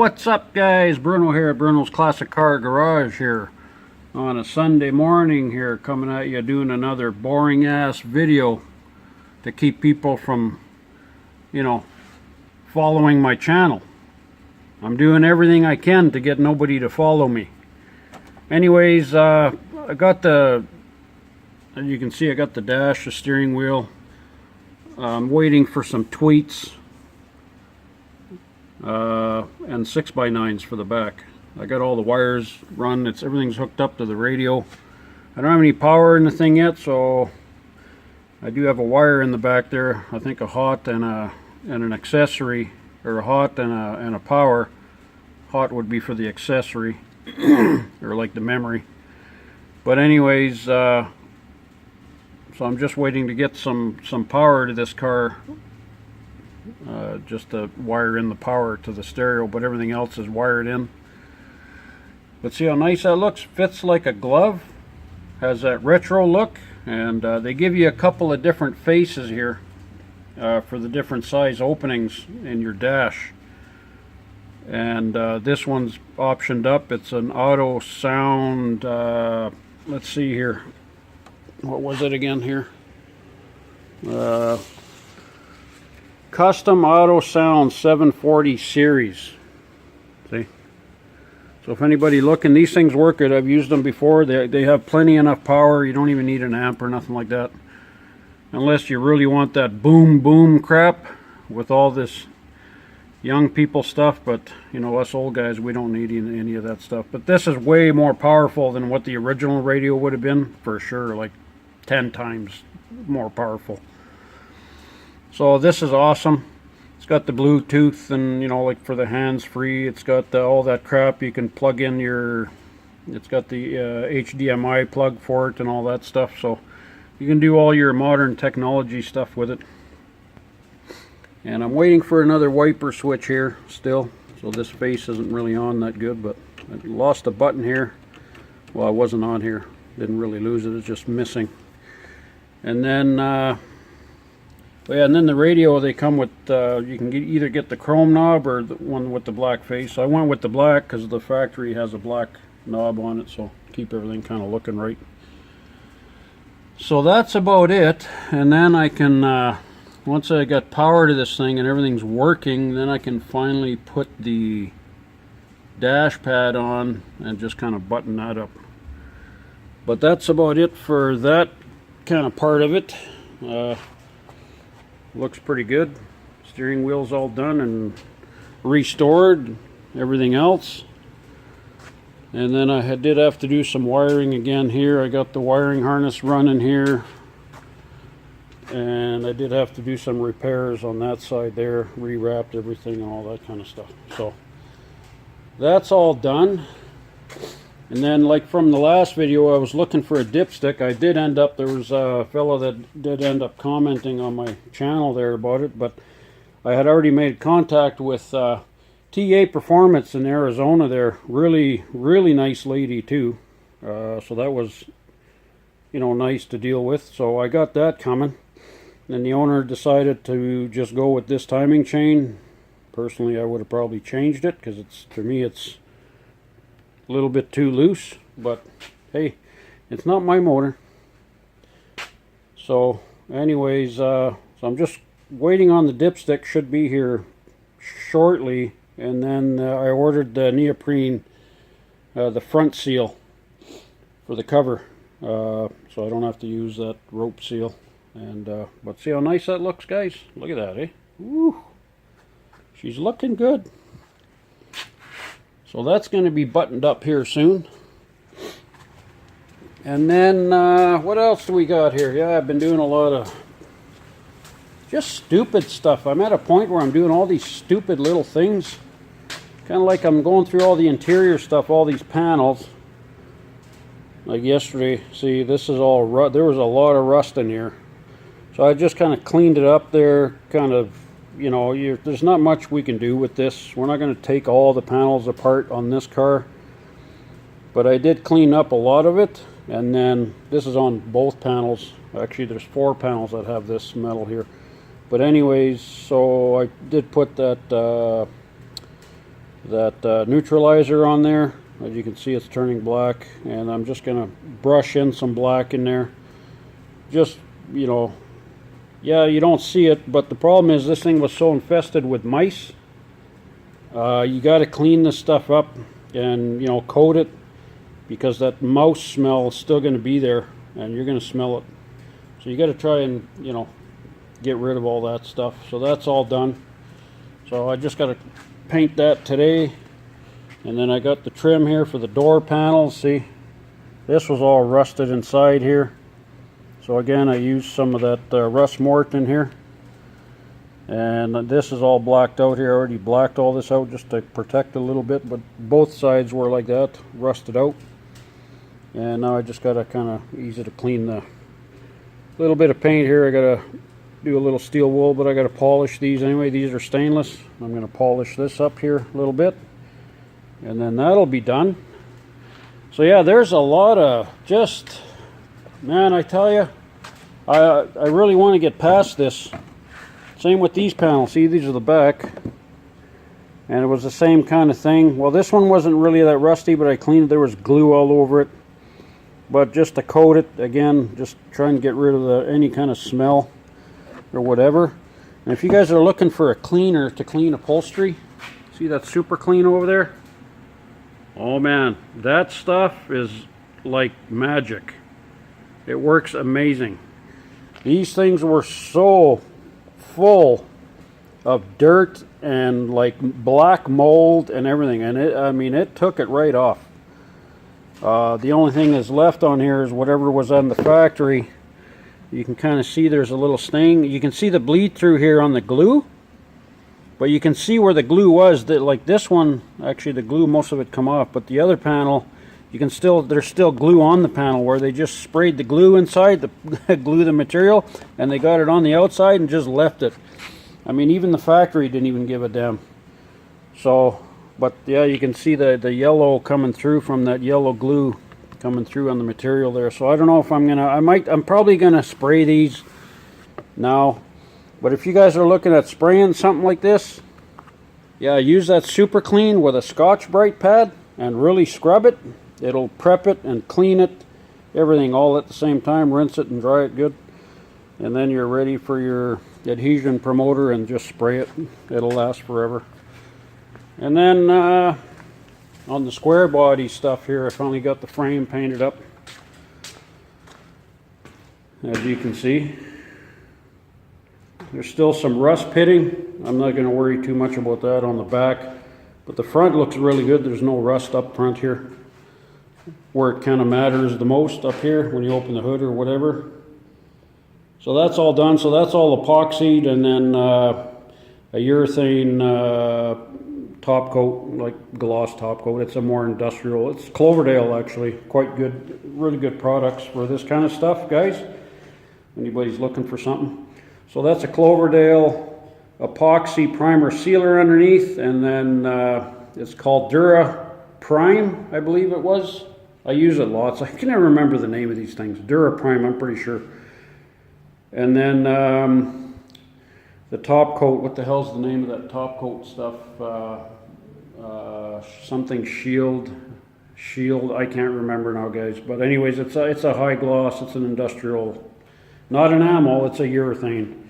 what's up guys? Bruno here at Bruno's Classic Car Garage here on a Sunday morning here, coming at you doing another boring ass video to keep people from, following my channel. I'm doing everything I can to get nobody to follow me. Anyways, I got as you can see, I got the dash, the steering wheel. I'm waiting for some tweets. And 6x9s for the back. I got all the wires run. Everything's hooked up to the radio. I don't have any power in the thing yet, so I do have a wire in the back there. I think a hot and an accessory, or a hot and a power. Hot would be for the accessory, or like the memory. But anyways, so I'm just waiting to get some power to this car. Just to wire in the power to the stereo, but everything else is wired in. But see how nice that looks? Fits like a glove. Has that retro look, and they give you a couple of different faces here for the different size openings in your dash. And this one's optioned up. It's an auto sound. Let's see here. What was it again here? Custom Auto Sound 740 series. See? So if anybody looking, these things work it. I've used them before. They have plenty enough power. You don't even need an amp or nothing like that. Unless you really want that boom boom crap with all this young people stuff. But us old guys, we don't need any of that stuff. But this is way more powerful than what the original radio would have been, for sure. Like 10 times more powerful. So this is awesome. It's got the Bluetooth and, like for the hands-free. It's got all that crap. You can plug in it's got the HDMI plug for it and all that stuff. So you can do all your modern technology stuff with it. And I'm waiting for another wiper switch here still. So this face isn't really on that good, but I lost a button here. Well, I wasn't on here. Didn't really lose it. It's just missing. And then... yeah, and then the radio, they come with, you can either get the chrome knob or the one with the black face. I went with the black because the factory has a black knob on it, so keep everything kind of looking right. So that's about it. And then I can, once I got power to this thing and everything's working, then I can finally put the dash pad on and just kind of button that up. But that's about it for that kind of part of it. Looks pretty good. Steering wheel's all done and restored. Everything else. And then I did have to do some wiring again here. I got the wiring harness running here. And I did have to do some repairs on that side there. Rewrapped everything and all that kind of stuff. So that's all done. And then, like from the last video, I was looking for a dipstick. I did end up, there was a fellow that did end up commenting on my channel there about it, but I had already made contact with TA Performance in Arizona there. Really, really nice lady too. So that was, nice to deal with. So I got that coming. Then the owner decided to just go with this timing chain. Personally, I would have probably changed it because to me it's a little bit too loose, but hey, it's not my motor. So anyways, so I'm just waiting on the dipstick. Should be here shortly. And then I ordered the neoprene, the front seal for the cover, so I don't have to use that rope seal. And but see how nice that looks, guys. Look at that, eh? Woo! She's looking good. So that's going to be buttoned up here soon. And then, what else do we got here? Yeah, I've been doing a lot of just stupid stuff. I'm at a point where I'm doing all these stupid little things. Kind of like I'm going through all the interior stuff, all these panels. Like yesterday, see, this is all there was a lot of rust in here. So I just kind of cleaned it up there, kind of. There's not much we can do with this. We're not going to take all the panels apart on this car. But I did clean up a lot of it. And then this is on both panels. Actually, there's 4 panels that have this metal here. But anyways, so I did put that that neutralizer on there. As you can see, it's turning black, and I'm just gonna brush in some black in there. Just, you know, yeah, you don't see it, but the problem is this thing was so infested with mice. You got to clean this stuff up and, you know, coat it, because that mouse smell is still going to be there and you're going to smell it. So you got to try and, you know, get rid of all that stuff. So that's all done. So I just got to paint that today. And then I got the trim here for the door panels. See, this was all rusted inside here. So again, I used some of that rust mort in here. And this is all blacked out here. I already blacked all this out just to protect a little bit, but both sides were like that, rusted out. And now I just got to kind of easy to clean the little bit of paint here. I got to do a little steel wool, but I got to polish these anyway. These are stainless. I'm going to polish this up here a little bit, and then that'll be done. So yeah, there's a lot of just, man, I tell you, I really want to get past this. Same with these panels. See, these are the back, and it was the same kind of thing. Well, this one wasn't really that rusty, but I cleaned it. There was glue all over it. But just to coat it again, just trying to get rid of any kind of smell or whatever. And if you guys are looking for a cleaner to clean upholstery, see that super clean over there? Oh man, that stuff is like magic. It works amazing. These things were so full of dirt and like black mold and everything, and I mean, it took it right off. The only thing that's left on here is whatever was on the factory. You can kind of see there's a little stain. You can see the bleed through here on the glue, but you can see where the glue was. That, like this one, actually the glue, most of it come off, but the other panel, you can still, there's still glue on the panel where they just sprayed the glue inside, the glue the material, and they got it on the outside and just left it. I mean, even the factory didn't even give a damn. So, but yeah, you can see the yellow coming through from that yellow glue coming through on the material there. So I don't know if I'm gonna, I'm probably gonna spray these now. But if you guys are looking at spraying something like this, yeah, use that super clean with a Scotch-Brite pad and really scrub it. It'll prep it and clean it, everything all at the same time. Rinse it and dry it good, and then you're ready for your adhesion promoter and just spray it. It'll last forever. And then on the square body stuff here, I finally got the frame painted up, as you can see. There's still some rust pitting. I'm not going to worry too much about that on the back, but the front looks really good. There's no rust up front here, where it kind of matters the most, up here when you open the hood or whatever. So that's all done. So that's all epoxied, and then a urethane top coat, like gloss top coat. It's a more industrial. It's Cloverdale, actually. Quite good, really good products for this kind of stuff, guys. Anybody's looking for something. So that's a Cloverdale epoxy primer sealer underneath, and then it's called Dura Prime, I believe it was. I use it lots. I can never remember the name of these things. Dura Prime, I'm pretty sure. And then the top coat, what the hell's the name of that top coat stuff? Something shield, I can't remember now, guys. But anyways, it's a high gloss. It's an industrial, not an ammo. It's a urethane,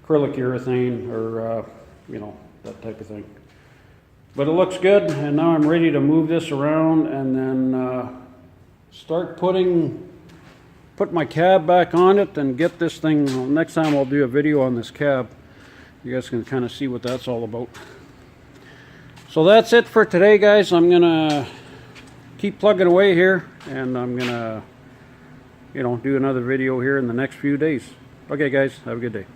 acrylic urethane, or you know, that type of thing. But it looks good, and now I'm ready to move this around and then start put my cab back on it and get this thing. Well, next time I'll do a video on this cab. You guys can kind of see what that's all about. So that's it for today, guys. I'm gonna keep plugging away here, and I'm gonna, you know, do another video here in the next few days. Okay, guys, have a good day.